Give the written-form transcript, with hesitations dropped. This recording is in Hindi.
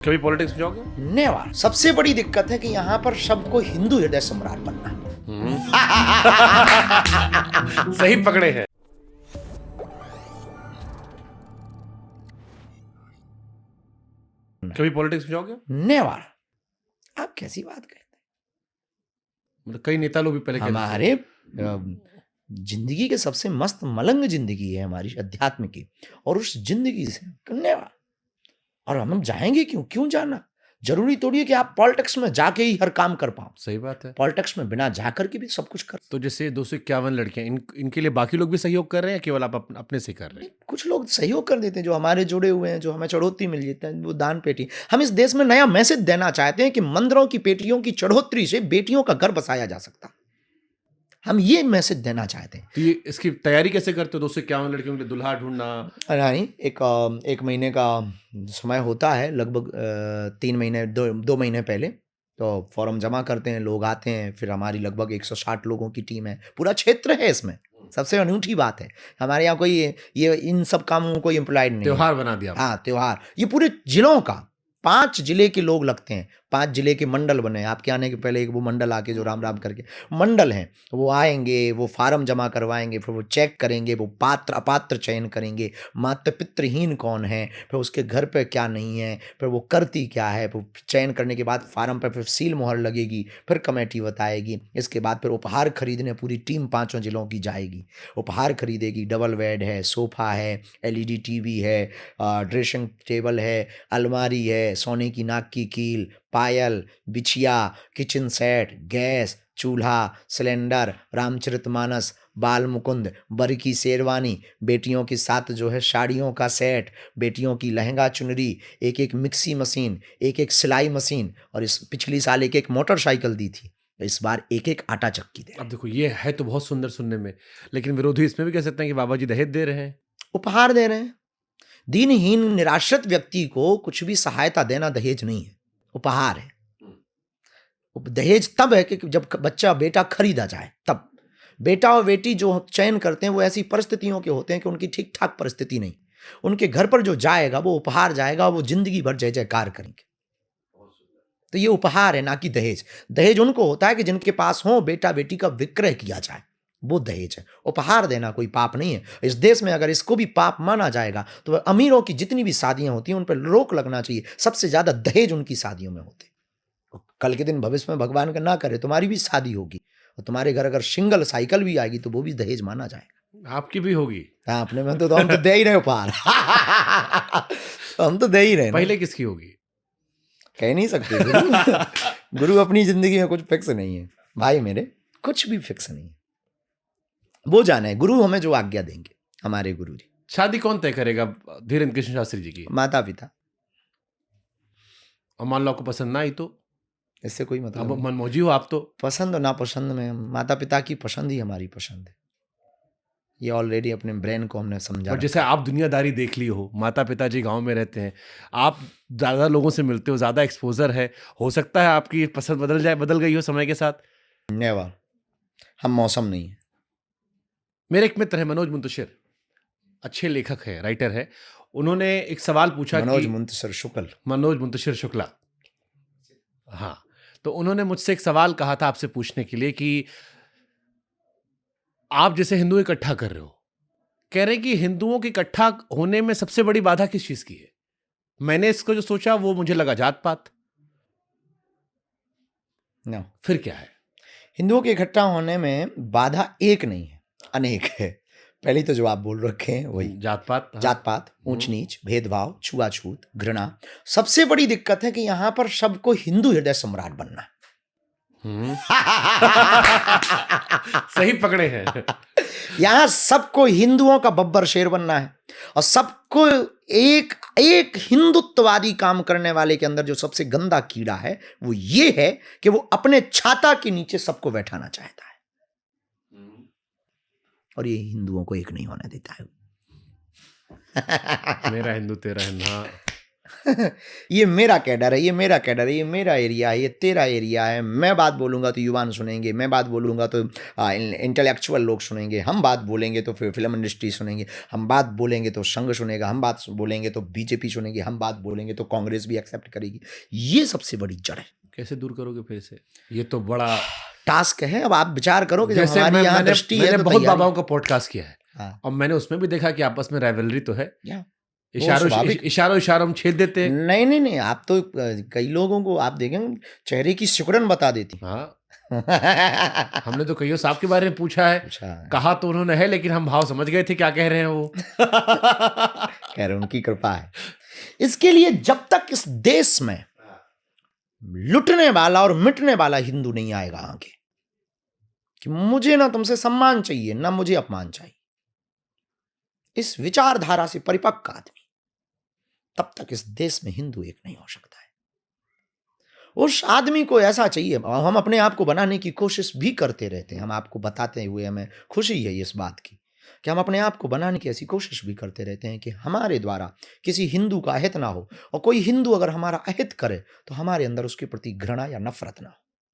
कभी पॉलिटिक्स में जाओगे? नेवर। सबसे बड़ी दिक्कत है कि यहाँ पर सबको हिंदू हृदय सम्राट बनना है। सही पकड़े हैं। कभी पॉलिटिक्स में जाओगे? नेवर। आप कैसी बात कहते हैं? मतलब कई नेता लोग भी पहले कहते थे। हमारे जिंदगी के सबसे मस्त मलंग जिंदगी है हमारी अध्यात्म की, और उस जिंदगी से नेवर। और हम जाएंगे क्यों जाना? जरूरी थोड़ी है कि आप पॉलिटिक्स में जाके ही हर काम कर पाओ। सही बात है। पॉलिटिक्स में बिना जाकर के भी सब कुछ कर। तो जैसे 251 लड़कियां, इनके लिए बाकी लोग भी सहयोग कर रहे हैं, केवल आप अपने से कर रहे हैं? कुछ लोग सहयोग कर देते हैं, जो हमारे जुड़े हुए हैं, जो हमें चढ़ोतरी मिल जाता है, वो दान पेटी। हम इस देश में नया मैसेज देना चाहते हैं कि मंदिरों की पेटियों की चढ़ोतरी से बेटियों का घर बसाया जा सकता। हम ये मैसेज देना चाहते हैं। तो ये इसकी तैयारी कैसे करते हो? 251 लड़कियों के लिए दुल्हा ढूंढना? नहीं, एक महीने का समय होता है, लगभग 3 महीने 2 महीने पहले। तो फॉर्म जमा करते हैं, लोग आते हैं, फिर हमारी लगभग 160 लोगों की टीम है, पूरा क्षेत्र है इसमें। सबसे अनूठी बात है, हमारे यहाँ कोई ये इन सब कामों में कोई एम्प्लॉयड नहीं है। त्योहार बना दिया। हाँ, त्योहार। ये पूरे जिलों का 5 जिले के लोग लगते हैं, 5 जिले के मंडल बने। आपके आने के पहले एक वो मंडल आके जो राम राम करके मंडल हैं, वो आएंगे, वो फार्म जमा करवाएंगे, फिर वो चेक करेंगे, वो पात्र अपात्र चयन करेंगे, मातृ पितृहीन कौन है, फिर उसके घर पे क्या नहीं है, फिर वो करती क्या है, फिर चयन करने के बाद फार्म पर फिर सील मोहर लगेगी, फिर कमेटी बताएगी। इसके बाद फिर उपहार खरीदने पूरी टीम 5 जिलों की जाएगी, उपहार खरीदेगी। डबल बेड है, सोफा है, LED टीवी है, ड्रेसिंग टेबल है, अलमारी है, सोने की नाक की कील, पायल, बिछिया, किचन सेट, गैस, चूल्हा, सिलेंडर, रामचरितमानस, बाल मुकुंद, बर की शेरवानी, बेटियों के साथ जो है साड़ियों का सेट, बेटियों की लहंगा चुनरी, एक एक मिक्सी मशीन, एक एक सिलाई मशीन, और इस पिछली साल एक एक मोटरसाइकिल दी थी, इस बार एक एक आटा चक्की दे। अब देखो, ये है तो बहुत सुंदर सुनने में, लेकिन विरोधी इसमें भी कह सकते हैं कि बाबा जी दहेज दे रहे हैं, उपहार दे रहे हैं। दीनहीन निराश्रित व्यक्ति को कुछ भी सहायता देना दहेज नहीं है, उपहार है। दहेज तब है कि जब बच्चा बेटा खरीदा जाए, तब। बेटा और बेटी जो चयन करते हैं वो ऐसी परिस्थितियों के होते हैं कि उनकी ठीक ठाक परिस्थिति नहीं, उनके घर पर जो जाएगा वो उपहार जाएगा, वो जिंदगी भर जय जयकार करेंगे। तो ये उपहार है, ना कि दहेज। दहेज उनको होता है कि जिनके पास हो, बेटा बेटी का विक्रय किया जाए, वो दहेज है। उपहार देना कोई पाप नहीं है। इस देश में अगर इसको भी पाप माना जाएगा तो अमीरों की जितनी भी शादियां होती हैं उन पर रोक लगना चाहिए। सबसे ज्यादा दहेज उनकी शादियों में होते। कल के दिन भविष्य में भगवान का ना करे तुम्हारी भी शादी होगी और तुम्हारे घर अगर सिंगल साइकिल भी आएगी तो वो भी दहेज माना जाएगा। आपकी भी होगी। हाँ, अपने में तो हम तो दे ही रहे उपहार। तो हम तो दे ही रहे। पहले किसकी होगी कह नहीं सकते गुरु। गुरु अपनी जिंदगी में कुछ फिक्स नहीं है भाई मेरे, कुछ भी फिक्स नहीं है। वो जाने, गुरु हमें जो आज्ञा देंगे, हमारे गुरु जी। शादी कौन तय करेगा? धीरेन्द्र कृष्ण शास्त्री जी की? माता पिता। और मान लो आपको पसंद ना आई तो? इससे कोई मतलब अब मनमौजी हो आप तो। पसंद और नापसंद में माता पिता की पसंद ही हमारी पसंद है। ये ऑलरेडी अपने ब्रेन को हमने समझा। और जैसे आप दुनियादारी देख ली हो, माता पिताजी गांव में रहते हैं, आप ज़्यादा लोगों से मिलते हो, ज़्यादा एक्सपोजर है, हो सकता है आपकी पसंद बदल गई हो समय के साथ। नेवर। हम मौसम नहीं है। मेरे एक मित्र है मनोज मुंतशिर, अच्छे लेखक है, राइटर है। उन्होंने एक सवाल पूछा मनोज कि मुंतशिर शुक्ला, हाँ, तो उन्होंने मुझसे एक सवाल कहा था आपसे पूछने के लिए कि आप जैसे हिंदू इकट्ठा कर रहे हो, कह रहे कि हिंदुओं के इकट्ठा होने में सबसे बड़ी बाधा किस चीज की है? मैंने इसको जो सोचा वो मुझे लगा जात पात। नो। फिर क्या है? हिंदुओं के इकट्ठा होने में बाधा एक नहीं है, अनेक है। पहली तो जो आप बोल रखे हैं वही, जात पात। हाँ। जात पात, ऊंच नीच, भेदभाव, छुआछूत, घृणा। सबसे बड़ी दिक्कत है कि यहाँ पर सबको हिंदू हृदय सम्राट बनना है। सही पकड़े हैं। यहाँ सबको हिंदुओं का बब्बर शेर बनना है, और सबको एक एक हिंदुत्ववादी काम करने वाले के अंदर जो सबसे गंदा कीड़ा है वो ये है कि वो अपने छाता के नीचे सबको बैठाना चाहता है, और ये हिंदुओं को एक नहीं होने देता है। मेरा हिंदू तेरा हिंदू। हाँ, ये मेरा कैडर है, ये मेरा कैडर है, ये मेरा एरिया है, ये तेरा एरिया है। मैं बात बोलूँगा तो युवा सुनेंगे, मैं बात बोलूँगा तो इंटेलेक्चुअल लोग सुनेंगे, हम बात बोलेंगे तो फिर फिल्म इंडस्ट्री सुनेंगे, हम बात बोलेंगे तो संघ सुनेगा, हम बात बोलेंगे तो बीजेपी सुनेगी, हम बात बोलेंगे तो कांग्रेस भी एक्सेप्ट करेगी। ये सबसे बड़ी जड़ है। कैसे दूर करोगे फिर से? ये तो बड़ा टास्क है। अब आप विचार करो कि जब जैसे हमारी यहाँ दृष्टि है मैंने तो बहुत तैयारी। बाबाओं का पॉडकास्ट किया है हाँ, और मैंने उसमें भी देखा कि आपस में राइवलरी तो है, या इशारों इशारों हम छेद देते हैं। नहीं नहीं नहीं, आप तो कई लोगों को आप देखेंगे चेहरे की सिकुड़न बता देती। हाँ, हमने तो कईयों साहब के बारे में पूछा है, कहा तो उन्होंने है, लेकिन हम भाव समझ गए थे क्या कह रहे हैं वो। कह रहे उनकी कृपा है। इसके लिए जब तक इस देश में लुटने वाला और मिटने वाला हिंदू नहीं आएगा आगे कि मुझे ना तुमसे सम्मान चाहिए ना मुझे अपमान चाहिए, इस विचारधारा से परिपक्व आदमी, तब तक इस देश में हिंदू एक नहीं हो सकता है। उस आदमी को ऐसा चाहिए। हम अपने आप को बनाने की कोशिश भी करते रहते हैं। हम आपको बताते हुए हमें खुशी है इस बात की कि हम अपने आप को बनाने की ऐसी कोशिश भी करते रहते हैं कि हमारे द्वारा किसी हिंदू का अहित ना हो, और कोई हिंदू अगर हमारा अहित करे तो हमारे अंदर उसके प्रति घृणा या नफरत ना हो।